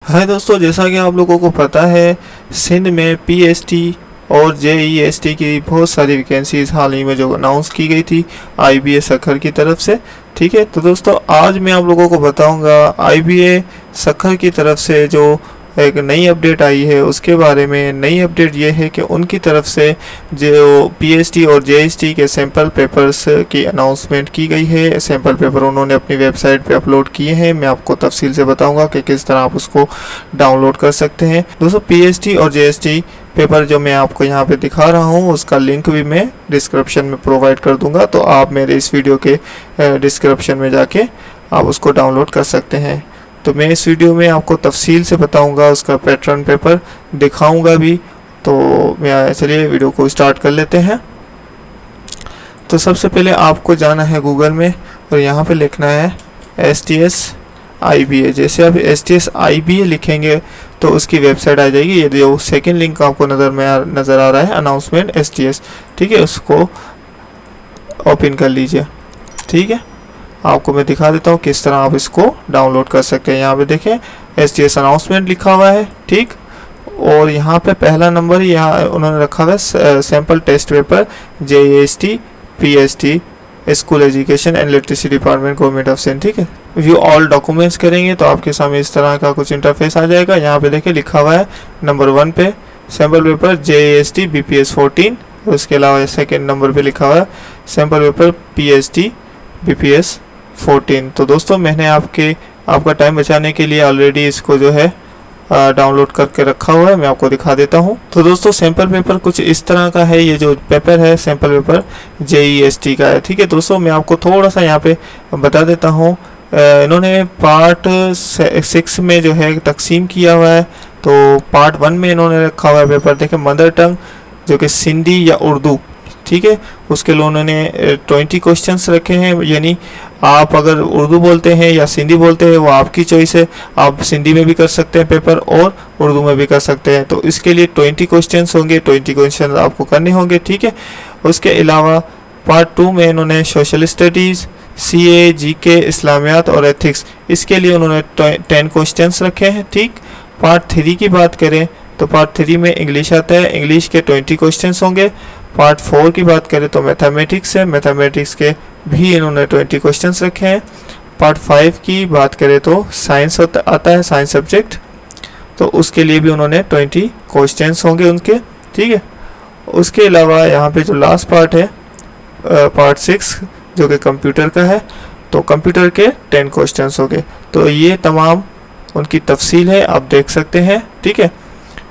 है दोस्तों, जैसा कि आप लोगों को पता है, सिंध में पीएसटी और जेईएसटी की बहुत सारी वैकेंसीज हाल ही में जो अनाउंस की गई थी आईबीए सखर की तरफ से। ठीक है, तो दोस्तों आज मैं आप लोगों को बताऊंगा आईबीए सखर की तरफ से जो एक नई अपडेट आई है उसके बारे में। नई अपडेट ये है कि उनकी तरफ से जो पीएसटी और जेएसटी के सैम्पल पेपर्स की अनाउंसमेंट की गई है। सैम्पल पेपर उन्होंने अपनी वेबसाइट पे अपलोड किए हैं। मैं आपको तफसील से बताऊंगा कि किस तरह आप उसको डाउनलोड कर सकते हैं। दोस्तों पीएसटी और जेएसटी पेपर जो मैं आपको यहाँ पे दिखा रहा हूँ उसका लिंक भी मैं डिस्क्रिप्शन में प्रोवाइड कर दूंगा, तो आप मेरे इस वीडियो के डिस्क्रिप्शन में जाके आप उसको डाउनलोड कर सकते हैं। तो मैं इस वीडियो में आपको तफसील से बताऊंगा, उसका पैटर्न पेपर दिखाऊंगा भी। तो मैं चलिए वीडियो को स्टार्ट कर लेते हैं। तो सबसे पहले आपको जाना है गूगल में और यहाँ पे लिखना है STS IBA। जैसे आप STS IBA लिखेंगे तो उसकी वेबसाइट आ जाएगी। ये जो सेकंड लिंक आपको नज़र आ रहा है अनाउंसमेंट STS, ठीक है, उसको ओपन कर लीजिए। ठीक है, आपको मैं दिखा देता हूँ किस तरह आप इसको डाउनलोड कर सकते हैं। यहाँ पे देखें STS अनाउंसमेंट लिखा हुआ है, ठीक, और यहाँ पे पहला नंबर यहाँ उन्होंने रखा हुआ है sample test paper JEST PST school education and literacy department government of Sindh. ठीक है, व्यू ऑल डॉक्यूमेंट्स करेंगे तो आपके सामने इस तरह का कुछ इंटरफेस आ जाएगा। यहाँ पे देखिए लिखा हुआ है नंबर 1 पे सैम्पल पेपर JEST BPS 14, उसके अलावा सेकेंड नंबर पे लिखा हुआ है सैम्पल पेपर PST BPS 14। तो दोस्तों मैंने आपका टाइम बचाने के लिए ऑलरेडी इसको जो है डाउनलोड करके रखा हुआ है, मैं आपको दिखा देता हूँ। तो दोस्तों सैम्पल पेपर कुछ इस तरह का है। ये जो पेपर है सैम्पल पेपर JEST का है। ठीक है दोस्तों, मैं आपको थोड़ा सा यहाँ पे बता देता हूँ। इन्होंने पार्ट 6 में जो है तकसीम किया हुआ है। तो पार्ट 1 में इन्होंने रखा हुआ है पेपर, देखें मदर टंग जो कि सिंधी या उर्दू, ठीक है, उसके लिए उन्होंने 20 क्वेश्चंस रखे हैं। यानी आप अगर उर्दू बोलते हैं या सिंधी बोलते हैं वो आपकी चॉइस है। आप सिंधी में भी कर सकते हैं पेपर और उर्दू में भी कर सकते हैं। तो इसके लिए 20 क्वेश्चंस होंगे, 20 क्वेश्चन आपको करने होंगे। ठीक है, उसके अलावा पार्ट 2 में इन्होंने सोशल स्टडीज़, CA, GK, इस्लामियात और एथिक्स, इसके लिए उन्होंने 10 क्वेश्चंस रखे हैं। ठीक, पार्ट 3 की बात करें तो पार्ट 3 में इंग्लिश आता है, इंग्लिश के 20 क्वेश्चंस होंगे। पार्ट 4 की बात करें तो मैथमेटिक्स है, मैथमेटिक्स के भी इन्होंने 20 क्वेश्चंस रखे हैं। पार्ट 5 की बात करें तो साइंस आता है, साइंस सब्जेक्ट, तो उसके लिए भी उन्होंने 20 क्वेश्चंस होंगे उनके। ठीक है, उसके अलावा यहाँ पे जो लास्ट पार्ट है पार्ट 6 जो कि कंप्यूटर का है, तो कंप्यूटर के 10 क्वेश्चंस होंगे। तो ये तमाम उनकी तफसील है, आप देख सकते हैं। ठीक है,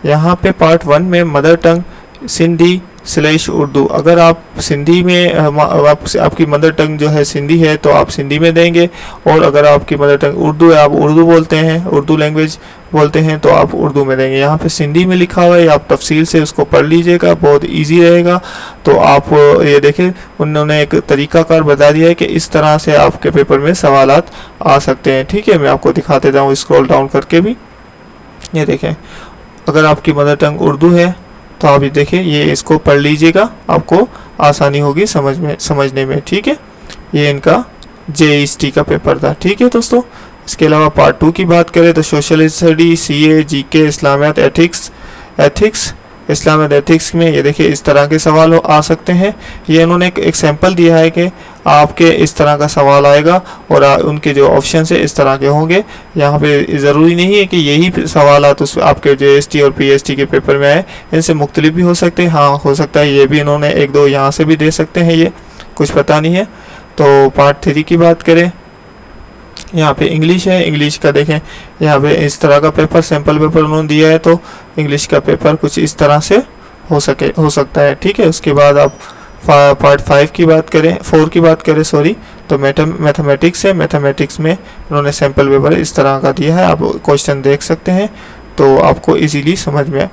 यहाँ पे पार्ट 1 में मदर टंग सिंधी / उर्दू, अगर आप सिंधी में आपकी मदर टंग जो है सिंधी है तो आप सिंधी में देंगे, और अगर आपकी मदर टंग उर्दू है, आप उर्दू बोलते हैं, उर्दू लैंग्वेज बोलते हैं, तो आप उर्दू में देंगे। यहाँ पे सिंधी में लिखा हुआ है, आप तफसील से उसको पढ़ लीजिएगा, बहुत इजी रहेगा। तो आप ये देखें उन्होंने एक तरीकाकार बता दिया है कि इस तरह से आपके पेपर में सवालात आ सकते हैं। ठीक है, मैं आपको दिखा देता हूँ स्क्रॉल डाउन करके भी। ये देखें, अगर आपकी मदर टंग उर्दू है तो आप ये देखें, ये इसको पढ़ लीजिएगा, आपको आसानी होगी समझने में। ठीक है, ये इनका JEST का पेपर था। ठीक है दोस्तों, इसके अलावा पार्ट 2 की बात करें तो social study, CA, GK, Islamiyat, ethics Islamiyat ethics में ये देखिए इस तरह के सवाल आ सकते हैं। ये उन्होंने एक सैंपल दिया है कि आपके इस तरह का सवाल आएगा और उनके जो ऑप्शन है इस तरह के होंगे। यहाँ पे ज़रूरी नहीं है कि यही सवाल उस आपके JEST और PST के पेपर में आए, इनसे मुख्तलिफ भी हो सकते हैं। हाँ, हो सकता है ये भी इन्होंने 1-2 यहाँ से भी दे सकते हैं, ये कुछ पता नहीं है। तो पार्ट 3 की बात करें, यहाँ पे इंग्लिश है, इंग्लिश का देखें यहाँ पे इस तरह का पेपर सैम्पल पेपर उन्होंने दिया है, तो इंग्लिश का पेपर कुछ इस तरह से हो सकता है। ठीक है, उसके बाद आप पार्ट 4 की बात करें सॉरी, तो मैथमेटिक्स है, मैथमेटिक्स में उन्होंने सैम्पल पेपर इस तरह का दिया है, आप क्वेश्चन देख सकते हैं, तो आपको इजीली समझ में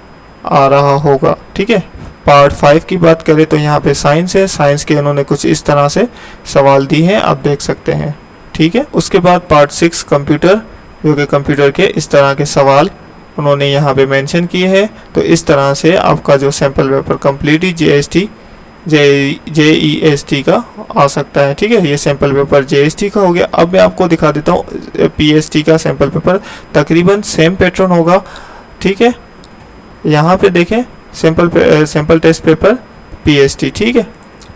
आ रहा होगा। ठीक है, पार्ट 5 की बात करें तो यहाँ पे साइंस है, साइंस के उन्होंने कुछ इस तरह से सवाल दिए हैं, आप देख सकते हैं। ठीक है, उसके बाद पार्ट 6 कंप्यूटर, जो कि कंप्यूटर के इस तरह के सवाल उन्होंने यहाँ पे मेंशन किए हैं। तो इस तरह से आपका जो sample paper completely JEST JEST का आ सकता है। ठीक है, ये सैम्पल पेपर JST का हो गया। अब मैं आपको दिखा देता हूँ PST का सैम्पल पेपर, तकरीबन सेम पैटर्न होगा। ठीक है, यहाँ पे देखें सैम्पल टेस्ट पेपर PST। ठीक है,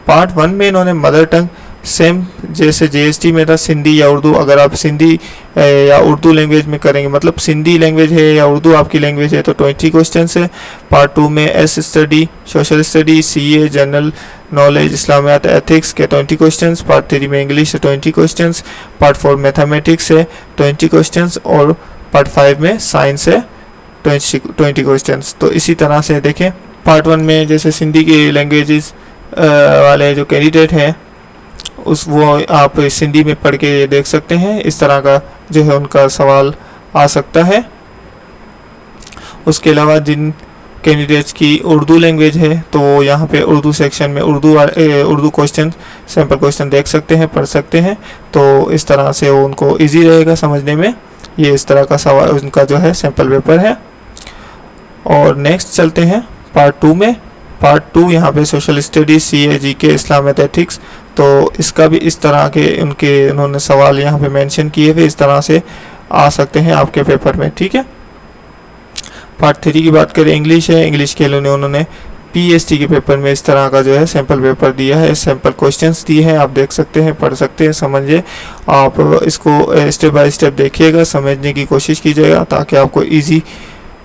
पार्ट 1 में इन्होंने मदर टंग सेम जैसे JST में था सिंधी या उर्दू, अगर आप सिंधी या उर्दू लैंग्वेज में करेंगे, मतलब सिंधी लैंग्वेज है या उर्दू आपकी लैंग्वेज है, तो 20 क्वेश्चंस है। पार्ट 2 में S study, social study, CA, general knowledge, Islamiyat, ethics के 20 क्वेश्चंस। पार्ट 3 में इंग्लिश है 20 क्वेश्चंस। पार्ट 4 मैथमेटिक्स है 20 क्वेश्चंस और पार्ट 5 में साइंस है 20 क्वेश्चंस। तो इसी तरह से देखें, पार्ट 1 में जैसे सिंधी की लैंग्वेजेस वाले जो कैंडिडेट हैं वो आप सिंधी में पढ़ के देख सकते हैं, इस तरह का जो है उनका सवाल आ सकता है। उसके अलावा जिन कैंडिडेट्स की उर्दू लैंग्वेज है तो यहाँ पे उर्दू सेक्शन में उर्दू क्वेश्चन सैम्पल क्वेश्चन देख सकते हैं, पढ़ सकते हैं। तो इस तरह से वो उनको इजी रहेगा समझने में। ये इस तरह का सवाल उनका जो है सैम्पल पेपर है। और नेक्स्ट चलते हैं पार्ट 2 में। पार्ट 2 यहाँ पे social studies, CA, GK, Islamic ethics, तो इसका भी इस तरह के उन्होंने सवाल यहाँ पे मेंशन किए हुए, इस तरह से आ सकते हैं आपके पेपर में। ठीक है, पार्ट 3 की बात करें, इंग्लिश है। इंग्लिश के लिए उन्होंने PST के पेपर में इस तरह का जो है सैम्पल पेपर दिया है, सैम्पल क्वेश्चंस दिए हैं, आप देख सकते हैं, पढ़ सकते हैं, समझिए। आप इसको स्टेप बाय स्टेप देखिएगा, समझने की कोशिश कीजिएगा, ताकि आपको ईजी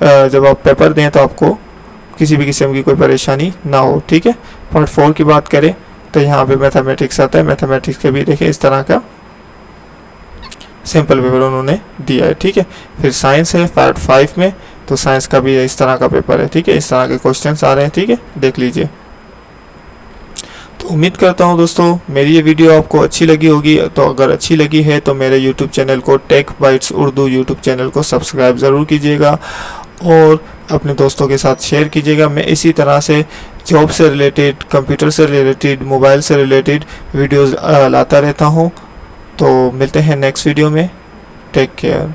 जब आप पेपर दें तो आपको किसी भी किस्म की कोई परेशानी ना हो। ठीक है, पार्ट 4 की बात करें तो यहाँ पे मैथमेटिक्स आता है। मैथमेटिक्स के भी देखें इस तरह का सैम्पल पेपर उन्होंने दिया है। ठीक है, फिर साइंस है पार्ट 5 में, तो साइंस का भी इस तरह का पेपर है। ठीक है, इस तरह के क्वेश्चंस आ रहे हैं। ठीक है, देख लीजिए। तो उम्मीद करता हूँ दोस्तों मेरी ये वीडियो आपको अच्छी लगी होगी। तो अगर अच्छी लगी है तो मेरे YouTube चैनल को tech bites Urdu YouTube channel को सब्सक्राइब ज़रूर कीजिएगा और अपने दोस्तों के साथ शेयर कीजिएगा। मैं इसी तरह से जॉब से रिलेटेड, कंप्यूटर से रिलेटेड, मोबाइल से रिलेटेड वीडियोस लाता रहता हूँ। तो मिलते हैं नेक्स्ट वीडियो में। Take care.